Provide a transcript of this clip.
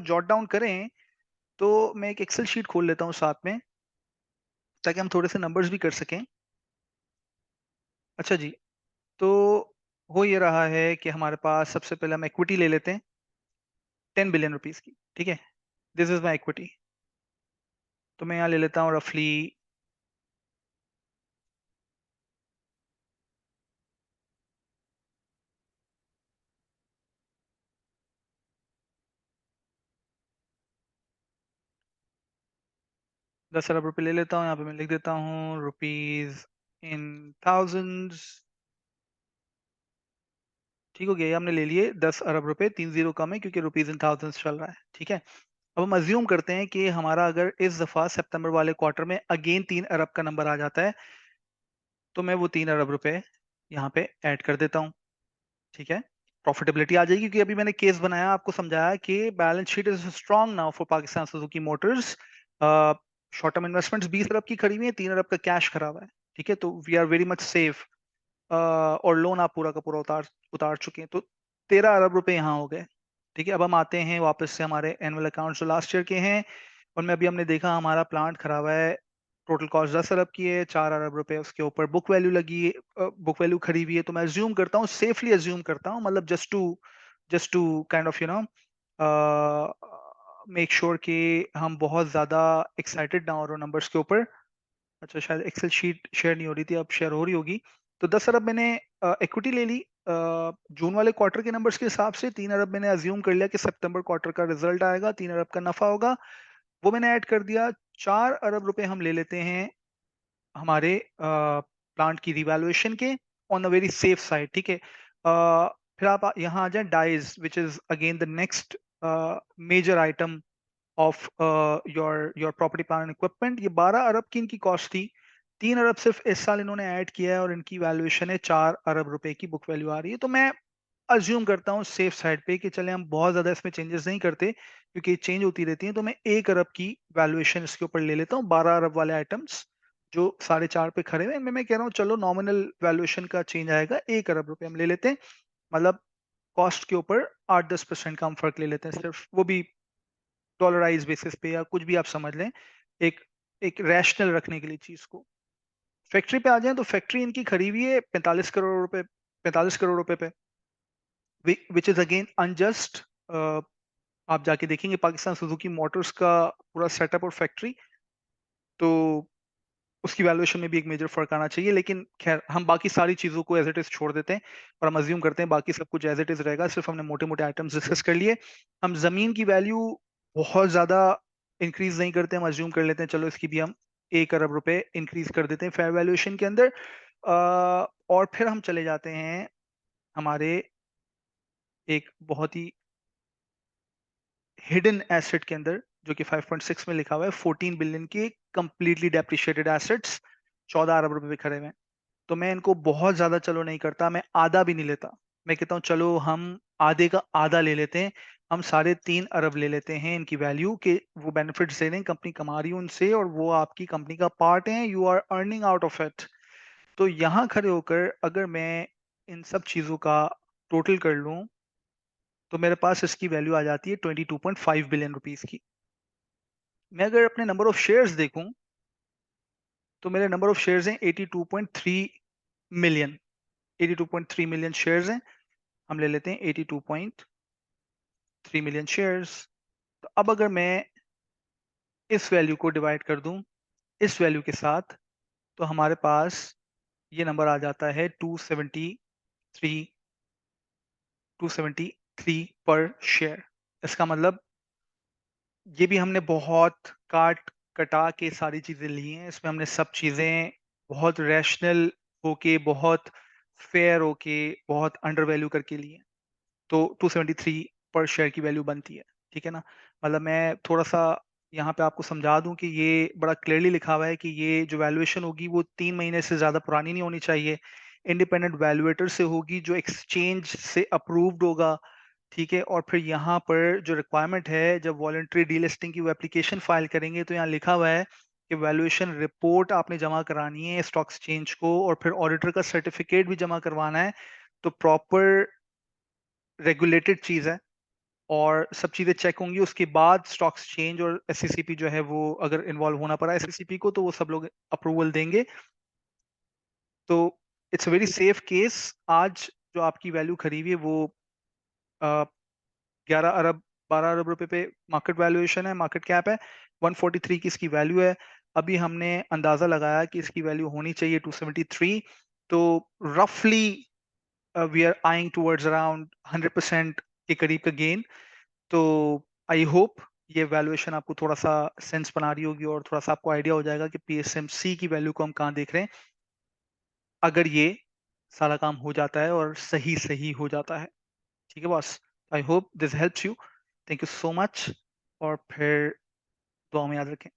Jot down करें तो मैं एक एक्सेल शीट खोल लेता हूँ साथ में, ताकि हम थोड़े से नंबर्स भी कर सकें। अच्छा जी, तो हो ये रहा है कि हमारे पास सबसे पहले हम इक्विटी ले लेते हैं 10 बिलियन रुपीस की। ठीक है, दिस इज माई इक्विटी। तो मैं यहाँ ले लेता हूँ रफली 10 अरब रुपए ले लेता हूँ। यहाँ पे मैं लिख देता हूँ रुपीज इन थाउजेंड्स। ठीक हो गया, ये हमने ले लिए 10 अरब रुपए, 3 जीरो कम है क्योंकि रुपीज इन थाउजेंड्स चल रहा है। ठीक है, अब हम अज्यूम करते हैं कि हमारा अगर इस दफा सितंबर वाले क्वार्टर में अगेन 3 अरब का नंबर आ जाता है, तो मैं वो 3 अरब रुपए यहाँ पे ऐड कर देता हूँ। ठीक है, प्रॉफिटेबिलिटी आ जाएगी क्योंकि अभी मैंने केस बनाया, आपको समझाया कि balance sheet is strong now for Pakistan Suzuki Motors. Short term investments 20 अरब की खड़ी हुई है, 3 अरब का कैश खड़ा हुआ है। ठीक है, तो we are very much safe. और लोन आप पूरा का पूरा उतार उतार चुके हैं, तो 13 अरब रुपए यहाँ हो गए। ठीक है, अब हम आते हैं वापस से हमारे एनुअल अकाउंट जो लास्ट ईयर के हैं, उनमें अभी हमने देखा हमारा प्लांट खराब है। टोटल कॉस्ट 10 अरब की है, 4 अरब रुपए उसके ऊपर बुक वैल्यू लगी है, बुक वैल्यू खड़ी हुई है। तो मैं अज्यूम करता हूँ, सेफली अज्यूम करता हूँ, मतलब just to kind of make sure कि हम बहुत ज्यादा एक्साइटेड ना हो रहे नंबर्स के ऊपर। अच्छा, शायद एक्सेल शीट शेयर नहीं हो रही थी, अब शेयर हो रही होगी। तो 10 अरब मैंने इक्विटी ले ली जून वाले क्वार्टर के नंबर्स के हिसाब से। 3 अरब मैंने अज्यूम कर लिया कि सितंबर क्वार्टर का रिजल्ट आएगा, 3 अरब का नफा होगा, वो मैंने ऐड कर दिया। 4 अरब रुपए हम ले लेते हैं हमारे प्लांट की रिवैल्यूएशन के, on the very safe side. ठीक है, फिर आप यहाँ आ जाए dies, which is again the next major item of your property plant and equipment. ये 12 अरब की इनकी कॉस्ट थी, 3 अरब सिर्फ इस साल इन्होंने ऐड किया है और इनकी वैल्यूएशन है 4 अरब रुपए की बुक वैल्यू आ रही है। तो मैं अज्यूम करता हूँ सेफ साइड पे कि चले हम बहुत ज्यादा इसमें चेंजेस नहीं करते क्योंकि चेंज होती रहती है। तो मैं 1 अरब की वैल्यूएशन इसके ऊपर ले लेता हूँ। 12 अरब वाले आइटम्स जो 4.5 पे खड़े हुए हैं, इनमें मैं कह रहा हूँ चलो नॉमिनल वैल्यूएशन का चेंज आएगा, 1 अरब रुपए हम ले लेते हैं। मतलब कॉस्ट के ऊपर 8-10% का हम फर्क ले लेते हैं सिर्फ, वो भी डॉलराइज बेसिस पे या कुछ भी आप समझ लें, एक एक रैशनल रखने के लिए चीज को। फैक्ट्री पे आ जाए तो फैक्ट्री इनकी खड़ी हुई है 45 करोड़ रुपए, 45 करोड़ रुपए पे, विच इज अगेन अनजस्ट। आप जाके देखेंगे पाकिस्तान सुजुकी मोटर्स का पूरा सेटअप और फैक्ट्री, तो उसकी वैल्यूएशन में भी एक मेजर फर्क आना चाहिए। लेकिन खैर, हम बाकी सारी चीजों को एज इट इज छोड़ देते हैं और हम अज्यूम करते हैं बाकी सब कुछ एज इट इज रहेगा, सिर्फ हमने मोटे मोटे आइटम्स डिस्कस कर लिए। हम जमीन की वैल्यू बहुत ज्यादा इंक्रीज नहीं करते, हम अज्यूम कर लेते हैं चलो इसकी भी हम 1 अरब रुपए इंक्रीज कर देते हैं फेयर वैल्यूएशन के अंदर। और फिर हम चले जाते हैं हमारे एक बहुत ही हिडन एसेट के अंदर, जो कि 5.6 में लिखा हुआ है, 14 बिलियन के कंप्लीटली डेप्रिशिएटेड एसेट्स 14 अरब रुपए पे खड़े हुए हैं। तो मैं इनको बहुत ज्यादा चलो नहीं करता, मैं आधा भी नहीं लेता। मैं कहता हूँ चलो हम आधे का आधा ले लेते हैं, हम 3.5 अरब ले लेते हैं इनकी वैल्यू के। वो बेनिफिट्स दे रहे हैं, कंपनी कमा रही है उनसे और वो आपकी कंपनी का पार्ट है, you are earning out of it. तो यहाँ खड़े होकर अगर मैं इन सब चीजों का टोटल कर लूं, तो मेरे पास इसकी वैल्यू आ जाती है 22.5 बिलियन रुपीस की। मैं अगर अपने नंबर ऑफ शेयर्स देखूं, तो मेरे नंबर ऑफ शेयर्स हैं 82.3 मिलियन। 82.3 मिलियन शेयर्स हैं, हम ले लेते हैं 82.3 मिलियन शेयर्स। तो अब अगर मैं इस वैल्यू को डिवाइड कर दूं इस वैल्यू के साथ, तो हमारे पास ये नंबर आ जाता है 273 पर शेयर। इसका मतलब ये भी हमने बहुत काट कटा के सारी चीजें ली हैं, इसमें हमने सब चीजें बहुत रैशनल होके, बहुत फेयर होके, बहुत अंडर वैल्यू करके ली हैं। तो 273 पर शेयर की वैल्यू बनती है। ठीक है ना, मतलब मैं थोड़ा सा यहाँ पे आपको समझा दूं कि ये बड़ा क्लियरली लिखा हुआ है कि ये जो वैल्यूएशन होगी वो 3 महीने से ज्यादा पुरानी नहीं होनी चाहिए, इंडिपेंडेंट वैल्यूएटर से होगी जो एक्सचेंज से अप्रूव्ड होगा। ठीक है, और फिर यहाँ पर जो रिक्वायरमेंट है, जब वॉलंटरी डीलिस्टिंग की वो एप्लीकेशन फाइल करेंगे, तो यहाँ लिखा हुआ है कि वैल्यूएशन रिपोर्ट आपने जमा करानी है स्टॉक एक्सचेंज को, और फिर ऑडिटर का सर्टिफिकेट भी जमा करवाना है। तो प्रॉपर रेगुलेटेड चीज है, और सब चीज़ें चेक होंगी, उसके बाद स्टॉक एक्सचेंज और एससीसीपी जो है वो अगर इन्वॉल्व होना पड़ा एससीसीपी को, तो वो सब लोग अप्रूवल देंगे। तो it's a very safe case. आज जो आपकी वैल्यू खरी हुई है वो 11 अरब 12 अरब रुपए पे मार्केट वैल्यूएशन है, मार्केट कैप है। 143 की इसकी वैल्यू है। अभी हमने अंदाजा लगाया कि इसकी वैल्यू होनी चाहिए 273। तो रफली we are eyeing towards around 100% के करीब का गेन। तो आई होप ये वैल्यूएशन आपको थोड़ा सा सेंस बना रही होगी और थोड़ा सा आपको आइडिया हो जाएगा कि पीएसएमसी की वैल्यू को हम कहाँ देख रहे हैं, अगर ये सारा काम हो जाता है और सही सही हो जाता है। ठीक है boss, I hope this helps you. Thank you so much, और फिर दुआ में याद रखें।